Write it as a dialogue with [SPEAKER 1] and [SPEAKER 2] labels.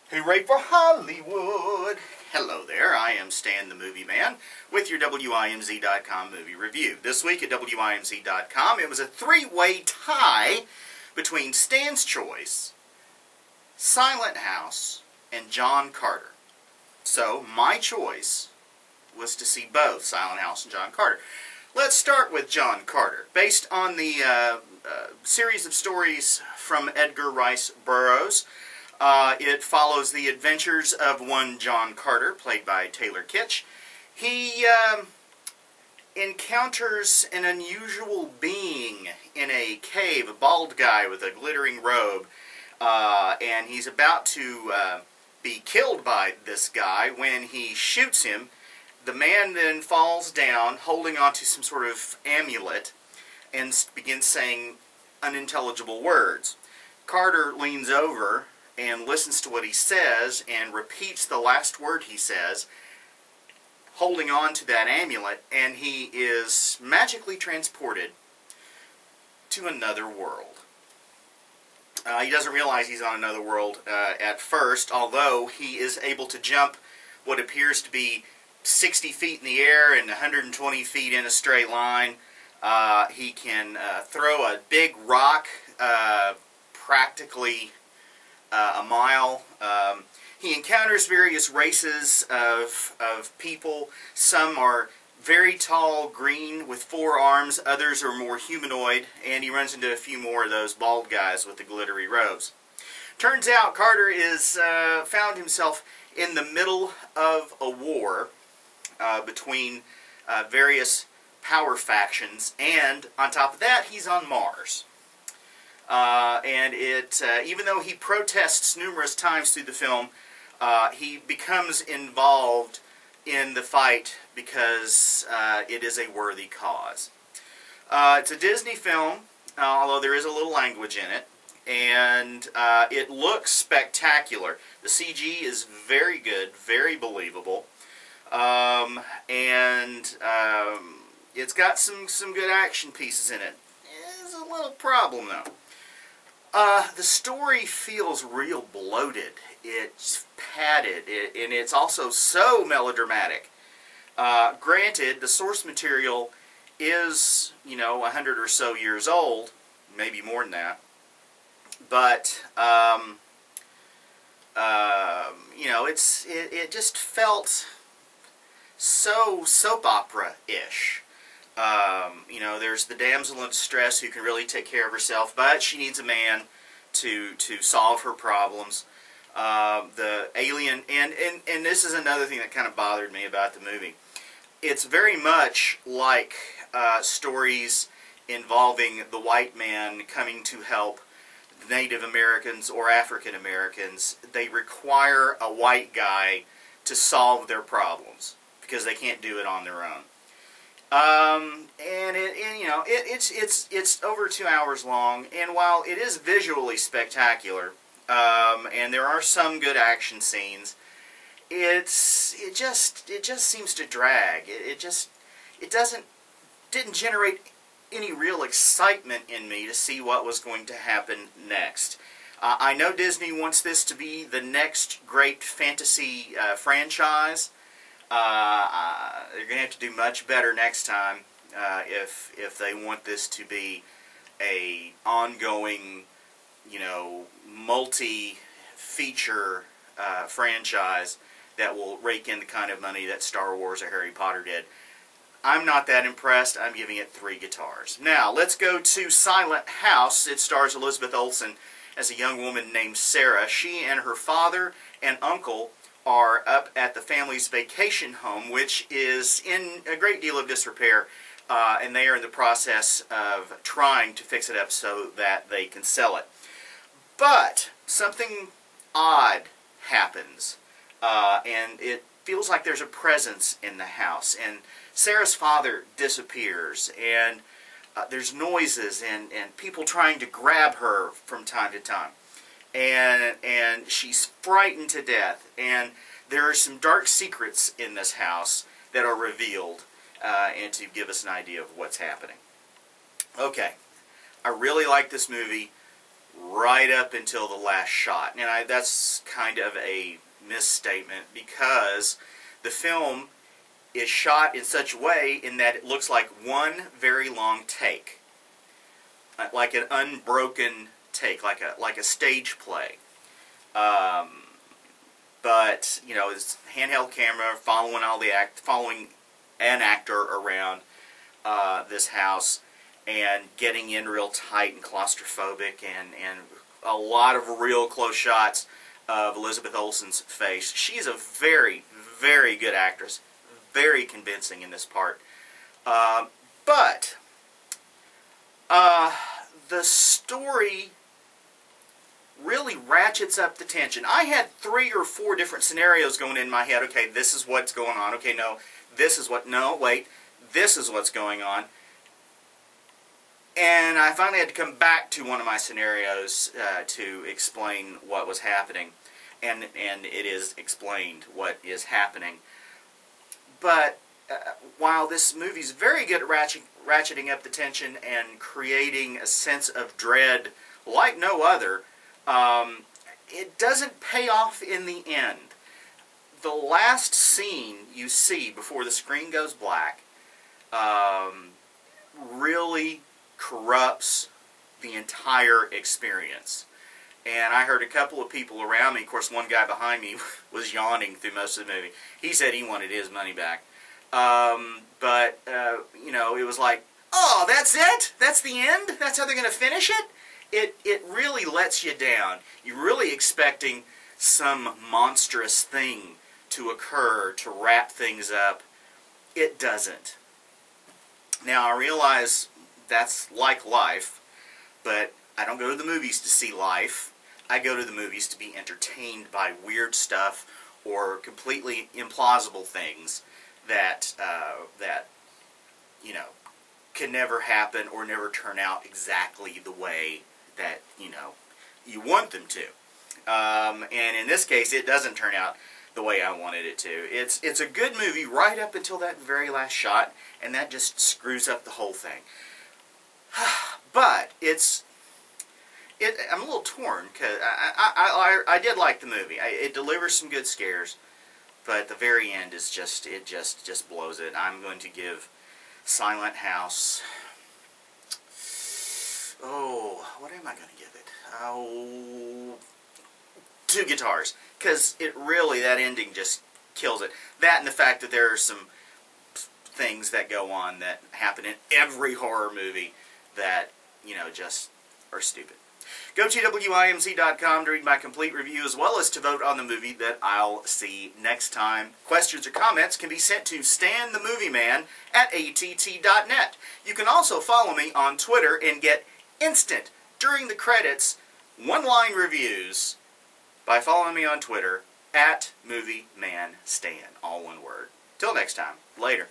[SPEAKER 1] Hooray for Hollywood! Hello there, I am Stan the Movie Man with your WIMZ.com movie review. This week at WIMZ.com it was a three-way tie between Stan's Choice, Silent House, and John Carter. So my choice was to see both Silent House and John Carter. Let's start with John Carter. Based on the series of stories from Edgar Rice Burroughs, it follows the adventures of one John Carter, played by Taylor Kitsch. He encounters an unusual being in a cave, a bald guy with a glittering robe, and he's about to be killed by this guy. When he shoots him, the man then falls down, holding onto some sort of amulet, and begins saying unintelligible words. Carter leans over and listens to what he says and repeats the last word he says, holding on to that amulet, and he is magically transported to another world. He doesn't realize he's on another world at first, although he is able to jump what appears to be 60 feet in the air and 120 feet in a straight line. He can throw a big rock practically a mile. He encounters various races of people. Some are very tall, green, with 4 arms. Others are more humanoid, and he runs into a few more of those bald guys with the glittery robes. Turns out Carter is found himself in the middle of a war between various power factions, and on top of that, he's on Mars. And even though he protests numerous times through the film, he becomes involved in the fight because it is a worthy cause. It's a Disney film, although there is a little language in it, and it looks spectacular. The CG is very good, very believable, and it's got some good action pieces in it. There's a little problem, though. The story feels real bloated. It's padded, and it's also so melodramatic. Granted, the source material is, 100 or so years old, maybe more than that. But, it just felt so soap opera-ish. There's the damsel in distress who can really take care of herself, but she needs a man to solve her problems. The alien, and this is another thing that kind of bothered me about the movie. It's very much like stories involving the white man coming to help Native Americans or African Americans. They require a white guy to solve their problems because they can't do it on their own. It's over 2 hours long, and while it is visually spectacular, and there are some good action scenes, it just seems to drag. It didn't generate any real excitement in me to see what was going to happen next. I know Disney wants this to be the next great fantasy franchise. They're going to have to do much better next time if they want this to be a ongoing, multi-feature franchise that will rake in the kind of money that Star Wars or Harry Potter did. I'm not that impressed. I'm giving it 3 guitars. Now, let's go to Silent House. It stars Elizabeth Olsen as a young woman named Sarah. She and her father and uncle are up at the family's vacation home, which is in a great deal of disrepair, and they are in the process of trying to fix it up so that they can sell it. But something odd happens, and it feels like there's a presence in the house, and Sarah's father disappears, and there's noises and people trying to grab her from time to time. And she's frightened to death, and there are some dark secrets in this house that are revealed, and to give us an idea of what's happening. Okay, I really like this movie. right up until the last shot. And that's kind of a misstatement, because the film is shot in such a way in that it looks like one very long take, like an unbroken take, like a stage play. But you know, it's handheld camera following an actor around this house, and getting in real tight and claustrophobic, and a lot of real close shots of Elizabeth Olsen's face. She's a very, very good actress, very convincing in this part. But the story really ratchets up the tension. I had 3 or 4 different scenarios going in my head. Okay, this is what's going on. Okay, no, this is what, no, wait, this is what's going on. And I finally had to come back to one of my scenarios to explain what was happening. And it is explained what is happening. But while this movie's very good at ratcheting up the tension and creating a sense of dread like no other, it doesn't pay off in the end. The last scene you see before the screen goes black really corrupts the entire experience. And I heard a couple of people around me, of course one guy behind me was yawning through most of the movie. He said he wanted his money back. But you know, it was like, oh, that's it? That's the end? That's how they're going to finish it? It really lets you down. You're really expecting some monstrous thing to occur to wrap things up. It doesn't. Now, I realize that's like life, but I don't go to the movies to see life. I go to the movies to be entertained by weird stuff or completely implausible things that you know, can never happen or never turn out exactly the way that, you know, you want them to. And in this case, it doesn't turn out the way I wanted it to. It's a good movie right up until that very last shot, and that just screws up the whole thing. But I'm a little torn, because I did like the movie. It delivers some good scares, but the very end is just blows it. I'm going to give Silent House, oh, what am I going to give it? Oh, 2 guitars, because it really, that ending just kills it. That and the fact that there are some things that go on that happen in every horror movie that, you know, just are stupid. Go to WIMZ.com to read my complete review, as well as to vote on the movie that I'll see next time. Questions or comments can be sent to StanTheMovieMan@att.net. You can also follow me on Twitter and get instant, during the credits, one-line reviews by following me on Twitter @MovieManStan, all one word. Till next time, later.